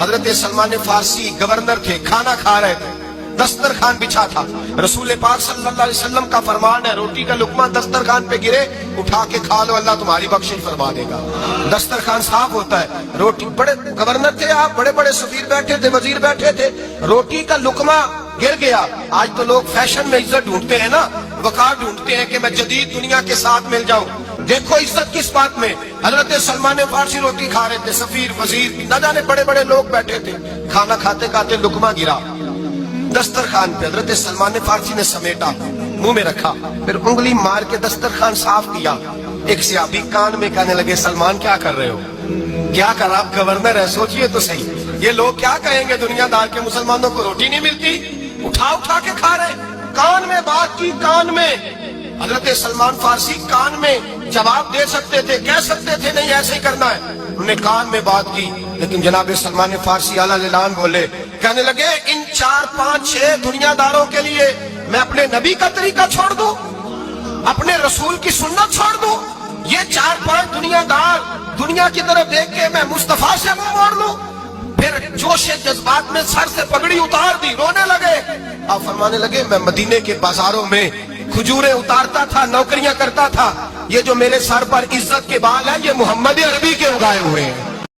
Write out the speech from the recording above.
حضرت سلمان فارسی گورنر تھے، کھانا کھا رہے تھے، دسترخوان بچھا تھا، رسول پاک صلی اللہ علیہ وسلم کا فرمان ہے روٹی کا لقمہ دسترخوان پہ گرے اٹھا کے کھا لو، اللہ تمہاری بخشش فرما دے گا۔ دسترخوان صاف ہوتا ہے، روٹی، بڑے گورنر تھے آپ، بڑے بڑے سفیر بیٹھے تھے، وزیر بیٹھے تھے، روٹی کا لقمہ گر گیا۔ آج تو لوگ فیشن میں عزت ڈھونڈتے ہیں نا، وقار ڈھونڈتے ہیں کہ میں جدید دنیا کے ساتھ مل جاؤں۔ دیکھو عزت کس بات میں، حضرت سلمان فارسی روٹی کھا رہے تھے، سفیر وزیر نہ جانے بڑے بڑے لوگ بیٹھے تھے، کھانا کھاتے کھاتے لقمہ گرا دسترخوان پہ، حضرت سلمان فارسی نے سمیٹا، منہ میں رکھا، پھر انگلی مار کے دسترخوان صاف کیا۔ ایک صحابی کان میں کہنے لگے سلمان کیا کر رہے ہو، کیا کر، آپ گورنر ہے، سوچئے تو صحیح، یہ لوگ کیا کہیں گے دنیا دار کے مسلمانوں کو روٹی نہیں ملتی، اٹھا اٹھا کے کھا رہے۔ کان میں بات کی، کان میں، حضرت سلمان فارسی کان میں جواب دے سکتے تھے، کہہ سکتے تھے نہیں ایسے ہی کرنا ہے، انہوں نے کان میں بات کی، لیکن جناب سلمان فارسی اعلیٰ اعلان بولے، کہنے لگے ان 4 5 6 دنیا داروں کے لیے میں اپنے نبی کا طریقہ چھوڑ دوں، اپنے رسول کی سنت چھوڑ دوں، یہ 4 5 دنیا دار دنیا کی طرف دیکھ کے میں مصطفیٰ سے منہ موڑ لوں؟ پھر جوش جذبات میں سر سے پگڑی اتار دی، رونے لگے۔ آپ فرمانے لگے میں مدینے کے بازاروں میں کھجوریں اتارتا تھا، نوکریاں کرتا تھا، یہ جو میرے سر پر عزت کے بال ہیں یہ محمد عربی کے اگائے ہوئے ہیں۔